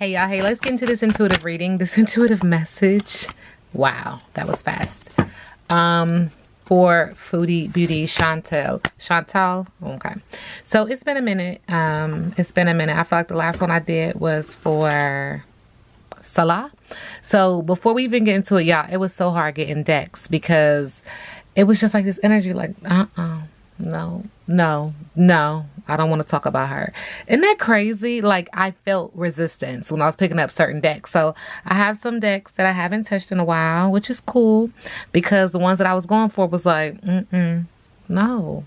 Hey y'all, hey, let's get into this intuitive reading, this intuitive message. Wow, that was fast. For Foodie Beauty Chantal. Okay. So it's been a minute. I feel like the last one I did was for Salah. So before we even get into it, y'all, it was so hard getting decks because it was just like this energy like, no, I don't want to talk about her. Isn't that crazy? Like, I felt resistance when I was picking up certain decks. So I have some decks that I haven't touched in a while, which is cool because the ones that I was going for was like, no,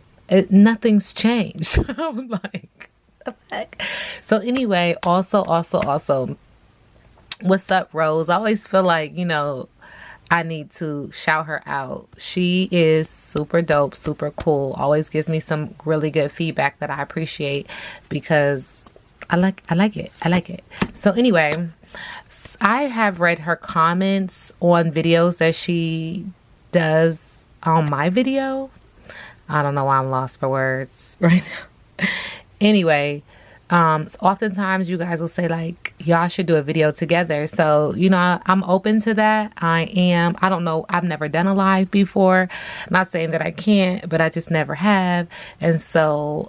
nothing's changed. I'm like, the fuck? So anyway, also, what's up, Rose? I always feel like, I need to shout her out. She is super dope, super cool. Always gives me some really good feedback that I appreciate because I like it. So anyway, I have read her comments on videos that she does on my video. I don't know why I'm lost for words right now. Anyway, oftentimes you guys will say like, y'all should do a video together. So, I'm open to that. I don't know. I've never done a live before. Not saying that I can't, but I just never have. And so,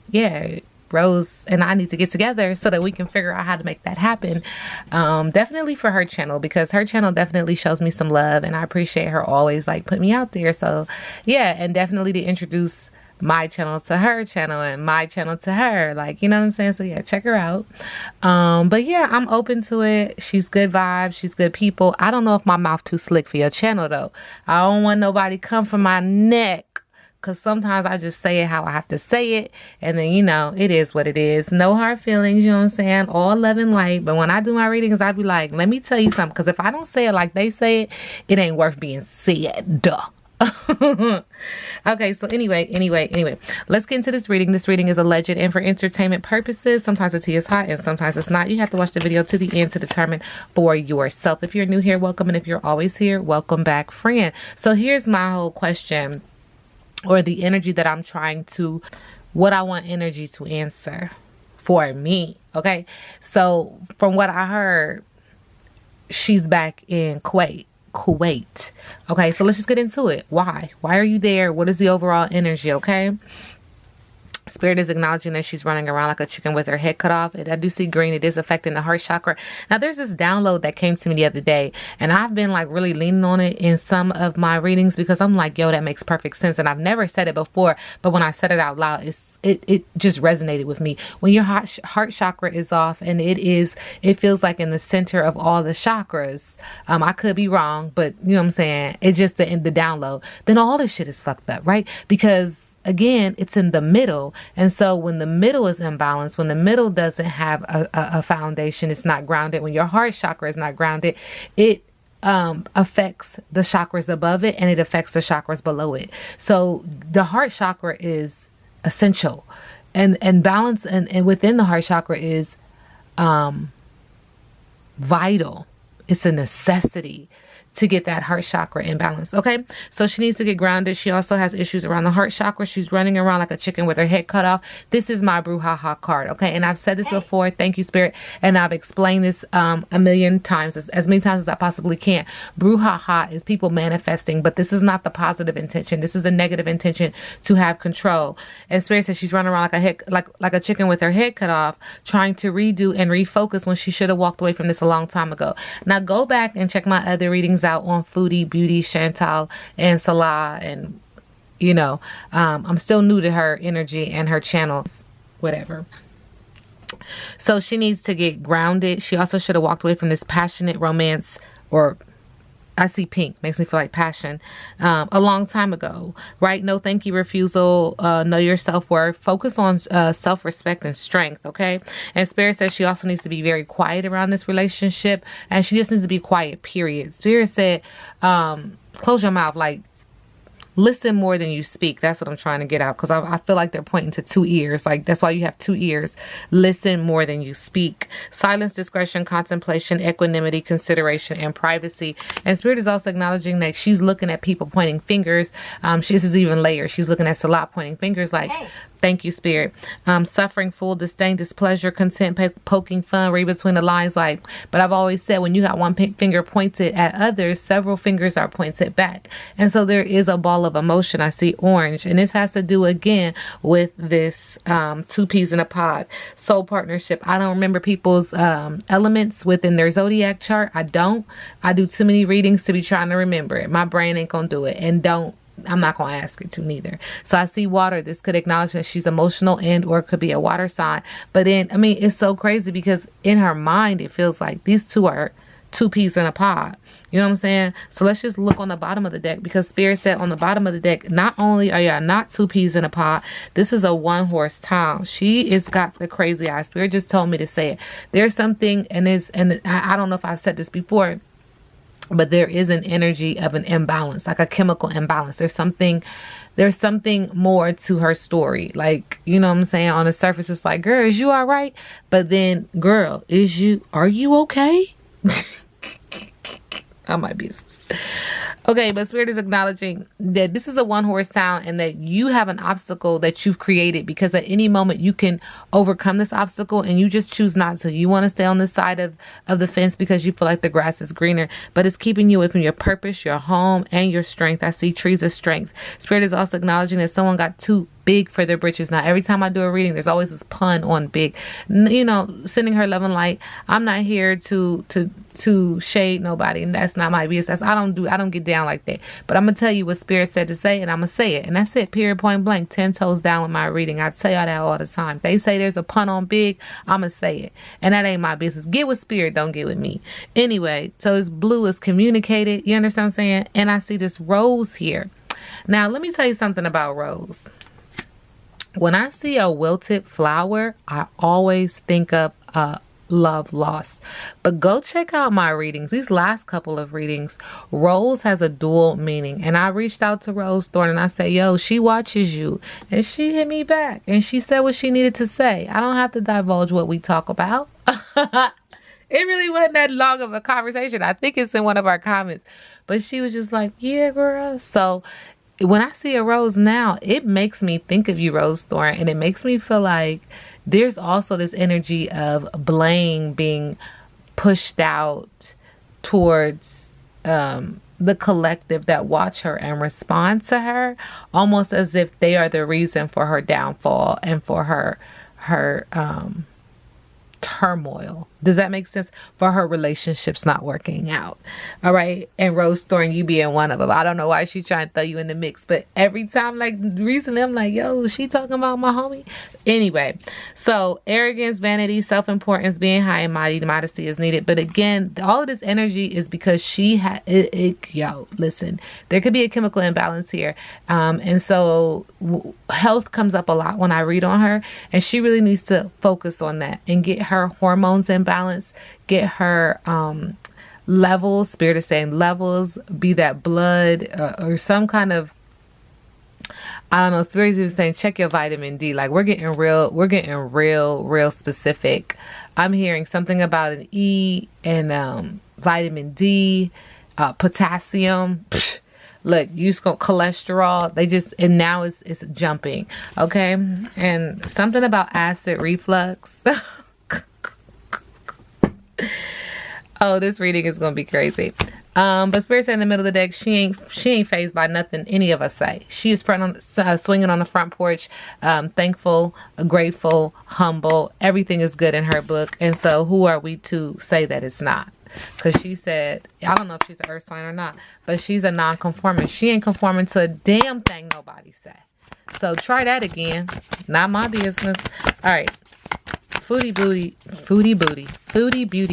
yeah, Rose and I need to get together so that we can figure out how to make that happen. Definitely for her channel, because her channel definitely shows me some love and I appreciate her always like put me out there. So yeah, and definitely to introduce my channel to her channel and my channel to her, like, you know what I'm saying? So yeah, check her out. But yeah, I'm open to it. She's good vibes. She's good people. I don't know if my mouth too slick for your channel though. I don't want nobody come for my neck because sometimes I just say it how I have to say it. And then, it is what it is. No hard feelings, you know what I'm saying? All love and light. But when I do my readings, I be like, let me tell you something. Because if I don't say it like they say it, it ain't worth being said. Duh. Okay, so anyway, let's get into this reading. This reading is alleged and for entertainment purposes. Sometimes the tea is hot and sometimes it's not. You have to watch the video to the end to determine for yourself. If you're new here, welcome. And if you're always here, welcome back, friend. So here's my whole question, or the energy that I'm trying to, what I want energy to answer for me. Okay, so from what I heard, she's back in Kuwait. Okay, so let's just get into it. Why are you there? What is the overall energy? Okay, Spirit is acknowledging that she's running around like a chicken with her head cut off. And I do see green. It is affecting the heart chakra. Now, there's this download that came to me the other day, and I've been like really leaning on it in some of my readings because I'm like, yo, that makes perfect sense. And I've never said it before, but when I said it out loud, it just resonated with me. When your heart chakra is off, and it feels like in the center of all the chakras. I could be wrong, but you know what I'm saying? It's just the download. Then all this shit is fucked up, right? Because again, it's in the middle. And so when the middle is imbalanced, when the middle doesn't have a foundation, it's not grounded. When your heart chakra is not grounded, it affects the chakras above it and it affects the chakras below it. So the heart chakra is essential, and balance and within the heart chakra is vital. It's a necessity to get that heart chakra in balance. Okay, so she needs to get grounded. She also has issues around the heart chakra. She's running around like a chicken with her head cut off. This is my brouhaha card. Okay, and I've said this before. Thank you, Spirit, and I've explained this a million times, as many times as I possibly can. Brouhaha is people manifesting, but this is not the positive intention. This is a negative intention to have control. And Spirit says she's running around like a chicken with her head cut off, trying to redo and refocus when she should have walked away from this a long time ago. Now go back and check my other readings out on Foodie, Beauty, Chantal, and Salah, and I'm still new to her energy and her channels, whatever. So she needs to get grounded. She also should have walked away from this passionate romance, or I see pink, makes me feel like passion, a long time ago, right? No thank you refusal, know your self-worth, focus on self-respect and strength, okay? And Spirit says she also needs to be very quiet around this relationship, and she just needs to be quiet, period. Spirit said, close your mouth, like, listen more than you speak. That's what I'm trying to get out, because I feel like they're pointing to 2 ears. Like, that's why you have 2 ears. Listen more than you speak. Silence, discretion, contemplation, equanimity, consideration, and privacy. And Spirit is also acknowledging that she's looking at people pointing fingers. This is even later. She's looking at Salah pointing fingers like, Thank you, Spirit. Suffering, full disdain, displeasure, content, poking fun, read between the lines. Like, but I've always said, when you got one finger pointed at others, several fingers are pointed back. And so there is a ball of emotion. I see orange. And this has to do, again, with this two peas in a pod soul partnership. I don't remember people's elements within their zodiac chart. I don't. I do too many readings to be trying to remember it. My brain ain't gonna do it. And I'm not going to ask it to neither. So I see water. This could acknowledge that she's emotional and or could be a water sign. But then, I mean, it's so crazy because in her mind, it feels like these two are two peas in a pod. You know what I'm saying? So let's just look on the bottom of the deck, because Spirit said on the bottom of the deck, not only are y'all not two peas in a pod, this is a one horse town. She is got the crazy eye. Spirit just told me to say it. There's something, and I don't know if I've said this before, but there is an energy of an imbalance, like a chemical imbalance. There's something more to her story. Like, you know what I'm saying? On the surface, it's like, girl, is you all right? But then, girl, are you okay? I might be. Okay, but Spirit is acknowledging that this is a one horse town and that you have an obstacle that you've created, because at any moment you can overcome this obstacle and you just choose not to. You want to stay on this side of the fence because you feel like the grass is greener, but it's keeping you away from your purpose, your home, and your strength. I see trees of strength. Spirit is also acknowledging that someone got too big for their britches. Now, every time I do a reading, there's always this pun on big. You know, sending her love and light. I'm not here to shade nobody, and that's not my business. I don't get down like that. But I'm gonna tell you what Spirit said to say, and I'm gonna say it, and that's it. Period. Point blank. 10 toes down with my reading. I tell y'all that all the time. They say there's a pun on big, I'm gonna say it, and that ain't my business. Get with Spirit, don't get with me. Anyway, so it's blue is communicated. You understand what I'm saying? And I see this rose here. Now, let me tell you something about rose. When I see a wilted flower, I always think of love lost. But go check out my readings. These last couple of readings, rose has a dual meaning. And I reached out to Rose Thorn and I said, yo, she watches you. And she hit me back. And she said what she needed to say. I don't have to divulge what we talk about. It really wasn't that long of a conversation. I think it's in one of our comments. But she was just like, yeah, girl. So when I see a rose now, it makes me think of you, Rose Thorn, and it makes me feel like there's also this energy of blame being pushed out towards the collective that watch her and respond to her, almost as if they are the reason for her downfall and for her turmoil. Does that make sense? For her relationships not working out. All right. And Rose Thorn, you being one of them. I don't know why she's trying to throw you in the mix, but every time, like recently, I'm like, yo, she talking about my homie. Anyway, so arrogance, vanity, self-importance, being high and mighty, modesty is needed. But again, all of this energy is because she had yo, listen, there could be a chemical imbalance here. And so health comes up a lot when I read on her, and she really needs to focus on that and get her hormones in balance, get her levels, Spirit is saying levels, be that blood or some kind of, I don't know, Spirit is saying check your vitamin D. Like we're getting real specific. I'm hearing something about an E and vitamin D, potassium. Look, you just got cholesterol. And now it's jumping. Okay. And something about acid reflux. Oh, this reading is going to be crazy. But Spirit said in the middle of the deck, she ain't fazed by nothing any of us say. She is swinging on the front porch, thankful, grateful, humble. Everything is good in her book. And so who are we to say that it's not? Because she said, I don't know if she's an earth sign or not, but she's a non-conformist. She ain't conforming to a damn thing nobody say. So try that again. Not my business. All right. Foodie Beauty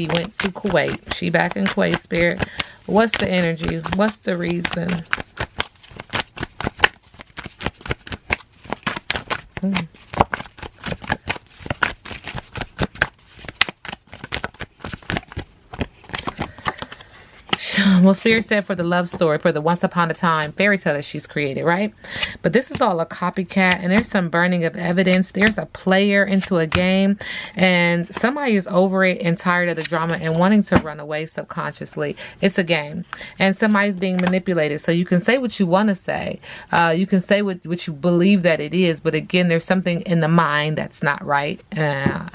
went to Kuwait. She back in Kuwait, Spirit. What's the energy? What's the reason? Well, Spirit said for the love story, for the once upon a time fairy tale that she's created, right? But this is all a copycat, and there's some burning of evidence. There's a player into a game, and somebody is over it and tired of the drama and wanting to run away subconsciously. It's a game, and somebody's being manipulated. So you can say what you want to say. You can say what you believe that it is, but again, there's something in the mind that's not right.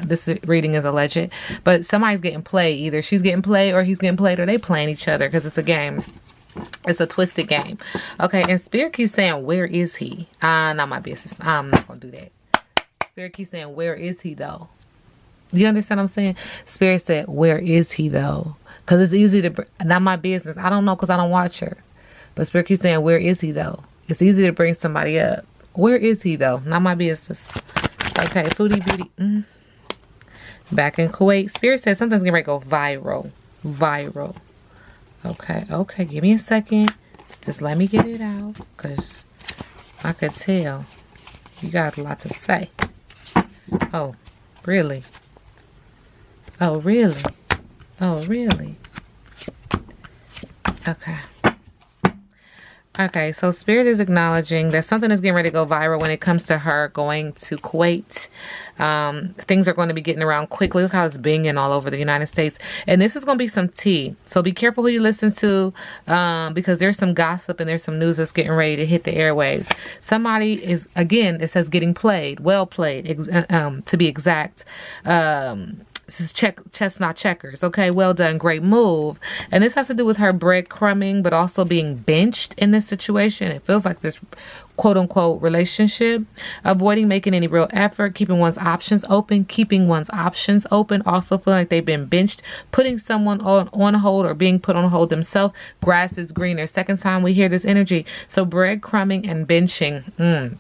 This reading is alleged, but somebody's getting played. Either she's getting played or he's getting played, or they playing each other, because it's a game. It's a twisted game. Okay, and Spirit keeps saying, where is he? Not my business. I'm not going to do that. Spirit keeps saying, where is he though? Do you understand what I'm saying? Spirit said, where is he though? Because it's easy to, not my business. I don't know because I don't watch her. But Spirit keeps saying, where is he though? It's easy to bring somebody up. Where is he though? Not my business. Okay, Foodie Beauty. Back in Kuwait, Spirit says something's getting ready to go viral. Viral. Okay, give me a second. Just let me get it out, because I could tell you got a lot to say. Oh, really? Oh, really? Oh, really? Okay, so Spirit is acknowledging that something is getting ready to go viral when it comes to her going to Kuwait. Things are going to be getting around quickly. Look how it's binging all over the United States. And this is going to be some tea. So be careful who you listen to, because there's some gossip and there's some news that's getting ready to hit the airwaves. Somebody is, again, it says getting played, well played, to be exact. This is chess, not checkers. Okay, well done. Great move. And this has to do with her breadcrumbing, but also being benched in this situation. It feels like this quote unquote relationship. Avoiding making any real effort, keeping one's options open, also feeling like they've been benched, putting someone on hold or being put on hold themselves. Grass is greener. Second time we hear this energy. So breadcrumbing and benching.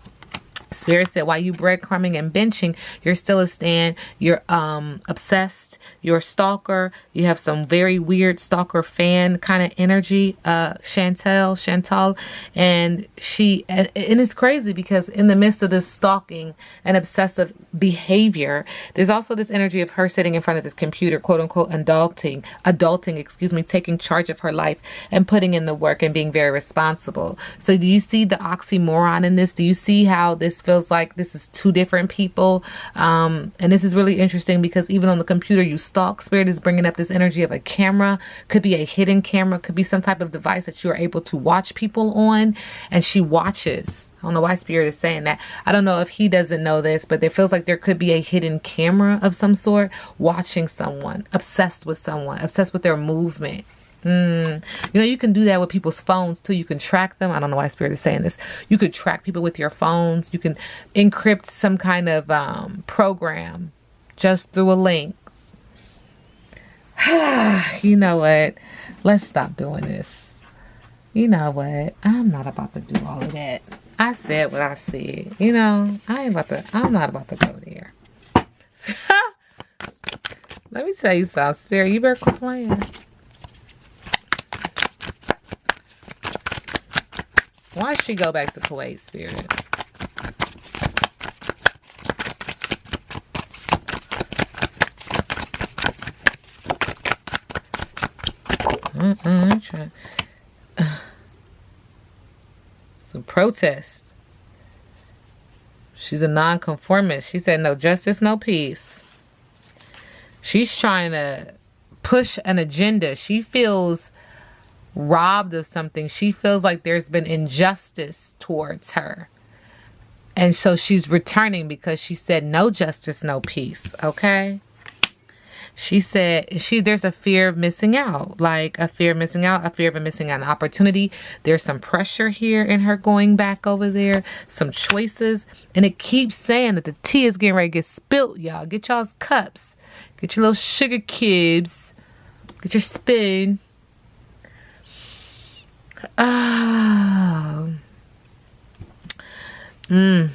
Spirit said, while you breadcrumbing and benching, you're still a stand. You're obsessed. You're a stalker. You have some very weird stalker fan kind of energy. Chantal, and it's crazy because in the midst of this stalking and obsessive behavior, there's also this energy of her sitting in front of this computer, quote unquote, adulting, taking charge of her life and putting in the work and being very responsible. So do you see the oxymoron in this? Do you see how this feels like this is two different people? And this is really interesting because even on the computer you stalk. Spirit is bringing up this energy of a camera. Could be a hidden camera, could be some type of device that you're able to watch people on, and she watches. I don't know why Spirit is saying that. I don't know if he doesn't know this, but it feels like there could be a hidden camera of some sort watching someone, obsessed with their movement. You can do that with people's phones too. You can track them. I don't know why Spirit is saying this. You could track people with your phones. You can encrypt some kind of program just through a link. You know what? Let's stop doing this. You know what? I'm not about to do all of that. I said what I said. I'm not about to go there. Let me tell you something, Spirit. You better quit playing. Why she go back to Kuwait, Spirit? I'm trying. Some protest. She's a nonconformist. She said no justice, no peace. She's trying to push an agenda. She feels robbed of something. She feels like there's been injustice towards her. And so she's returning because she said no justice, no peace. Okay? She said there's a fear of missing out. Like a fear of missing out an opportunity. There's some pressure here in her going back over there. Some choices. And it keeps saying that the tea is getting ready to get spilt, y'all. Get y'all's cups. Get your little sugar cubes. Get your spoon. Oh. And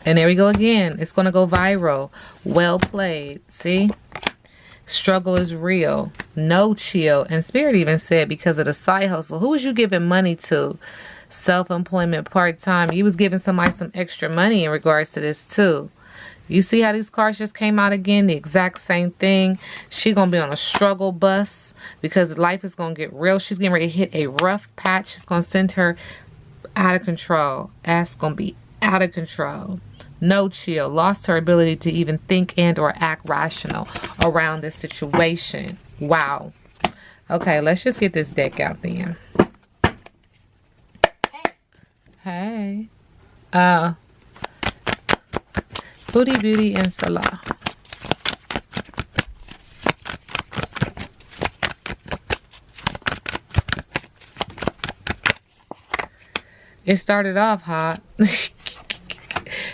there we go again. It's going to go viral. Well played. See? Struggle is real. No chill. And Spirit even said because of the side hustle. Who was you giving money to? Self-employment, part-time. You was giving somebody some extra money in regards to this too. You see how these cards just came out again? The exact same thing. She going to be on a struggle bus because life is going to get real. She's getting ready to hit a rough patch. It's going to send her out of control. Ass gonna be out of control. No chill. Lost her ability to even think and or act rational around this situation. Wow. Okay, let's just get this deck out then. Hey. Foodie, Beauty, and Salah. It started off hot.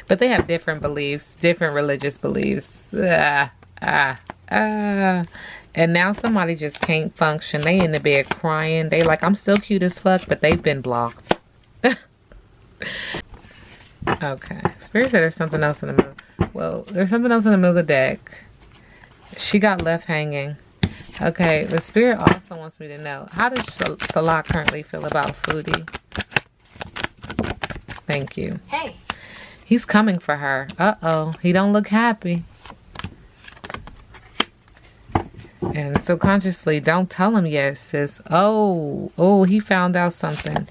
But they have different beliefs, different religious beliefs. And now somebody just can't function. They in the bed crying. They like, I'm still cute as fuck, but they've been blocked. Okay. Spirit said there's something else in the middle. Well, there's something else in the middle of the deck. She got left hanging. Okay. The Spirit also wants me to know, how does Salah currently feel about Foodie? Thank you. Hey. He's coming for her. Uh-oh. He don't look happy. And subconsciously, don't tell him yet, sis. Oh, he found out something.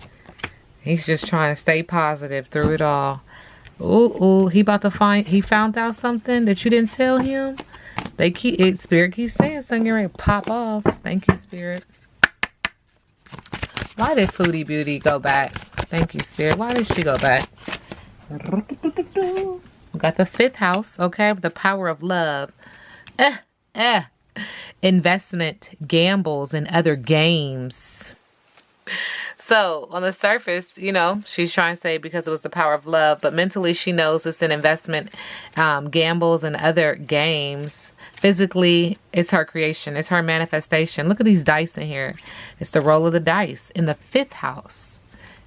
He's just trying to stay positive through it all. Ooh, he found out something that you didn't tell him. Spirit keeps saying something ready to pop off. Thank you, Spirit. Why did Foodie Beauty go back? Thank you, Spirit. Why did she go back? We got the 5th house, okay? The power of love. Investment, gambles, and other games. So, on the surface, you know, she's trying to say because it was the power of love, but mentally she knows it's an investment, gambles, and other games. Physically, it's her creation. It's her manifestation. Look at these dice in here. It's the roll of the dice in the 5th house.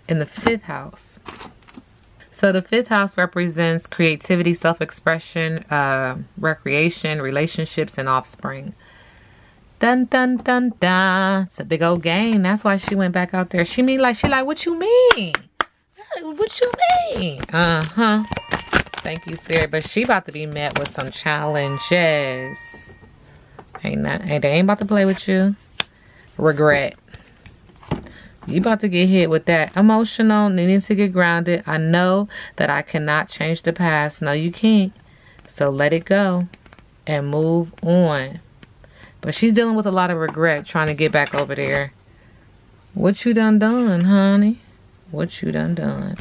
In the 5th house. So the 5th house represents creativity, self-expression, recreation, relationships, and offspring. Dun, dun, dun, dun. It's a big old game. That's why she went back out there. She like, what you mean? What you mean? Uh-huh. Thank you, Spirit. But she about to be met with some challenges. They ain't about to play with you. Regret. You about to get hit with that emotional, needing to get grounded. I know that I cannot change the past. No, you can't. So let it go and move on. But she's dealing with a lot of regret trying to get back over there. What you done, honey? What you done?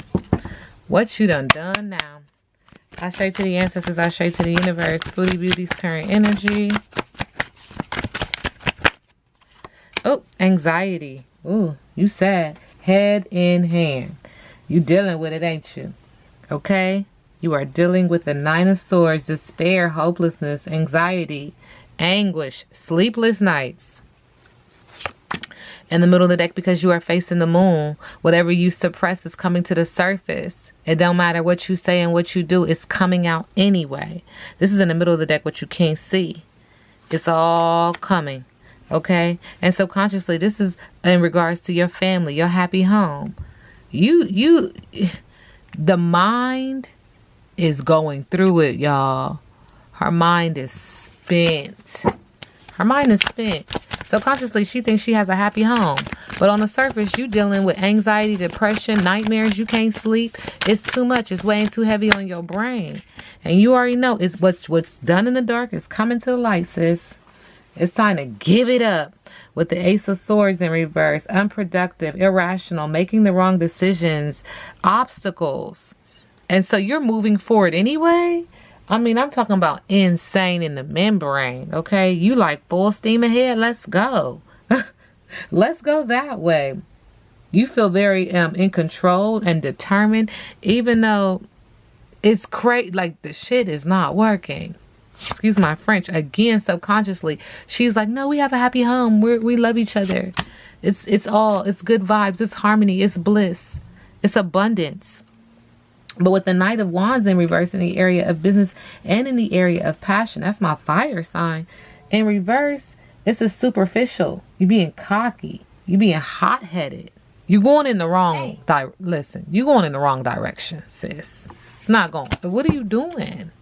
What you done now? I say to the ancestors, I say to the universe. Foodie Beauty's current energy. Oh, anxiety. Ooh, you sad. Head in hand. You dealing with it, ain't you? Okay? You are dealing with the 9 of Swords, despair, hopelessness, anxiety, anguish, sleepless nights. In the middle of the deck, because you are facing the moon, whatever you suppress is coming to the surface. It don't matter what you say and what you do, it's coming out anyway. This is in the middle of the deck, what you can't see. It's all coming. Okay? And subconsciously, this is in regards to your family, your happy home. The mind is going through it, y'all. Her mind is spent. Her mind is spent. Subconsciously, she thinks she has a happy home. But on the surface, you dealing with anxiety, depression, nightmares. You can't sleep. It's too much. It's weighing too heavy on your brain. And you already know it's what's done in the dark is coming to the light, sis. It's time to give it up. With the Ace of Swords in reverse, unproductive, irrational, making the wrong decisions, obstacles. And so you're moving forward anyway. I mean, I'm talking about insane in the membrane, okay? You like full steam ahead. Let's go. Let's go that way. You feel very in control and determined, even though it's crazy. Like, the shit is not working. Excuse my French. Again, subconsciously, she's like, no, we have a happy home. We love each other. It's good vibes. It's harmony. It's bliss. It's abundance. But with the Knight of Wands in reverse in the area of business and in the area of passion, that's my fire sign. In reverse, it's a superficial. You being cocky. You being hot-headed. You going in the wrong you going in the wrong direction, sis. It's not going. What are you doing?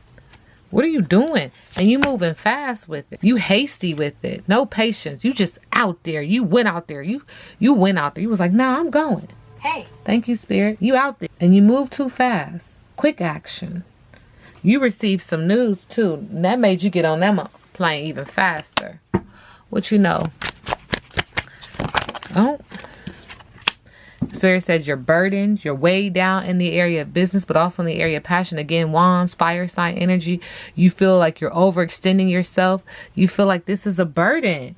What are you doing? And you moving fast with it. You hasty with it. No patience. You just out there. You went out there. You went out there. You was like, nah, I'm going. Hey. Thank you, Spirit. You out there. And you move too fast. Quick action. You received some news, too. And that made you get on that plane even faster. What you know? Oh. Spirit said you're burdened. You're way down in the area of business, but also in the area of passion. Again, wands, fire sign energy. You feel like you're overextending yourself. You feel like this is a burden.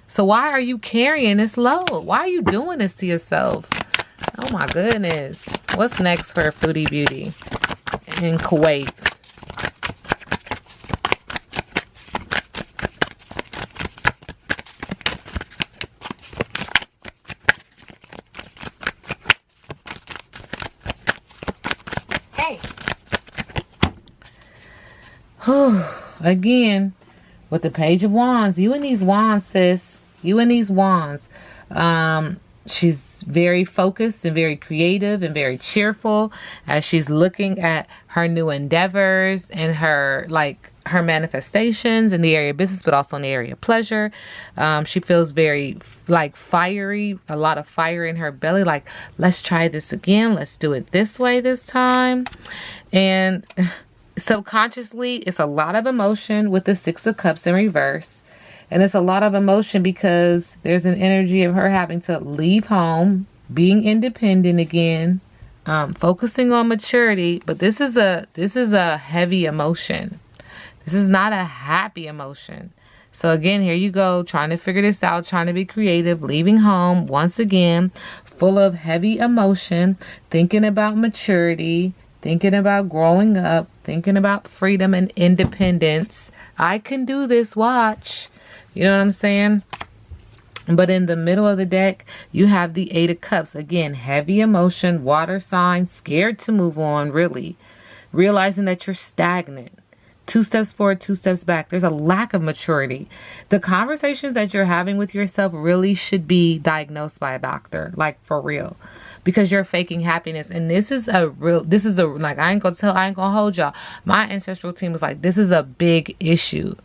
So why are you carrying this load? Why are you doing this to yourself? Oh my goodness. What's next for Foodie Beauty in Kuwait? Hey. Again, with the Page of Wands, you and these wands, sis. You and these wands. She's very focused and very creative and very cheerful as she's looking at her new endeavors and her manifestations in the area of business, but also in the area of pleasure. She feels very fiery, a lot of fire in her belly. Like, let's try this again. Let's do it this way this time. And subconsciously, it's a lot of emotion with the Six of Cups in reverse. And it's a lot of emotion because there's an energy of her having to leave home, being independent again, focusing on maturity. But this is a heavy emotion. This is not a happy emotion. So again, here you go, trying to figure this out, trying to be creative, leaving home once again, full of heavy emotion, thinking about maturity, thinking about growing up, thinking about freedom and independence. I can do this, watch. You know what I'm saying? But in the middle of the deck, you have the Eight of Cups. Again, heavy emotion, water sign, scared to move on, really. Realizing that you're stagnant. 2 steps forward, 2 steps back. There's a lack of maturity. The conversations that you're having with yourself really should be diagnosed by a doctor, like for real. Because you're faking happiness. And I ain't gonna hold y'all. My ancestral team was like, this is a big issue.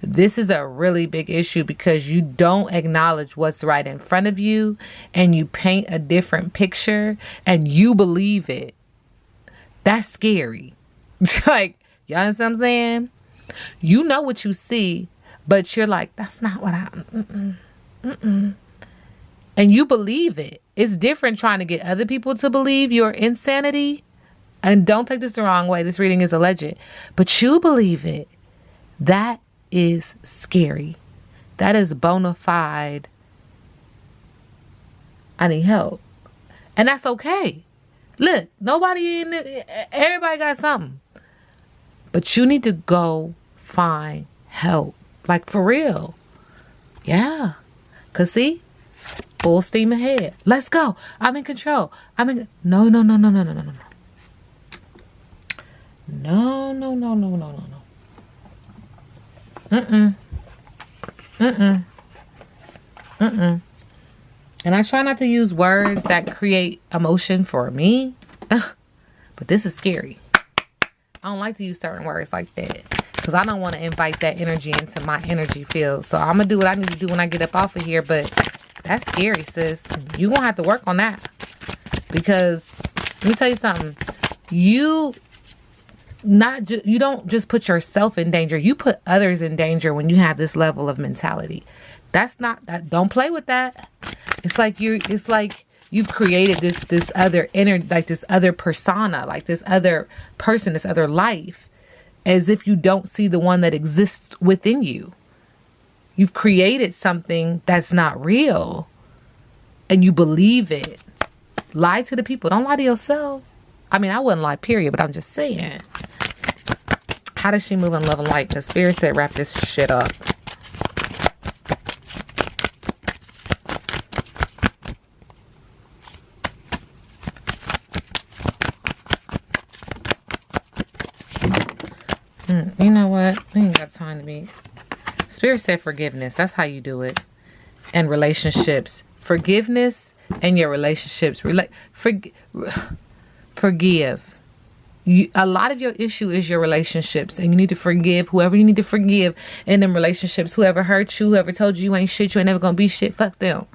This is a really big issue because you don't acknowledge what's right in front of you and you paint a different picture and you believe it. That's scary. Like, y'all understand what I'm saying? You know what you see, but you're like, that's not what and you believe it. It's different trying to get other people to believe your insanity. And don't take this the wrong way. This reading is alleged. But you believe it. That is scary. That is bona fide. I need help. And that's okay. Look, everybody got something. But you need to go find help. Like, for real. Yeah. Because see? Full steam ahead. Let's go. I'm in control. No. No. And I try not to use words that create emotion for me. But this is scary. I don't like to use certain words like that because I don't want to invite that energy into my energy field. So I'm going to do what I need to do when I get up off of here. But that's scary, sis. You're going to have to work on that. Because let me tell you something. You don't just put yourself in danger. You put others in danger when you have this level of mentality. Don't play with that. It's like you've created this other this other persona, like this other person, this other life, as if you don't see the one that exists within you. You've created something that's not real and you believe it. Lie to the people. Don't lie to yourself. I mean, I wouldn't lie, period, but I'm just saying. How does she move in love and light? Because Spirit said wrap this shit up. You know what? We ain't got time to be. Spirit said forgiveness. That's how you do it. And relationships. Forgiveness and your relationships. Forgive. A lot of your issue is your relationships. And you need to forgive whoever you need to forgive in them relationships. Whoever hurt you, whoever told you you ain't shit, you ain't never gonna be shit. Fuck them.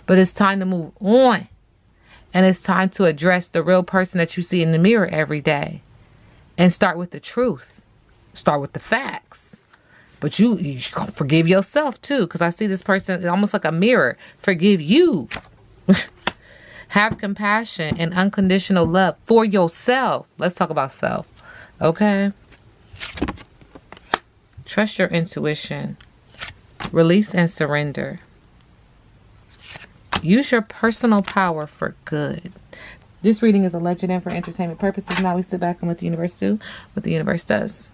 But it's time to move on. And it's time to address the real person that you see in the mirror every day. And start with the truth. Start with the facts. But you forgive yourself too. Because I see this person almost like a mirror. Forgive you. Have compassion and unconditional love for yourself. Let's talk about self. Okay? Trust your intuition. Release and surrender. Use your personal power for good. This reading is alleged and for entertainment purposes. Now we sit back and let the universe do what the universe does.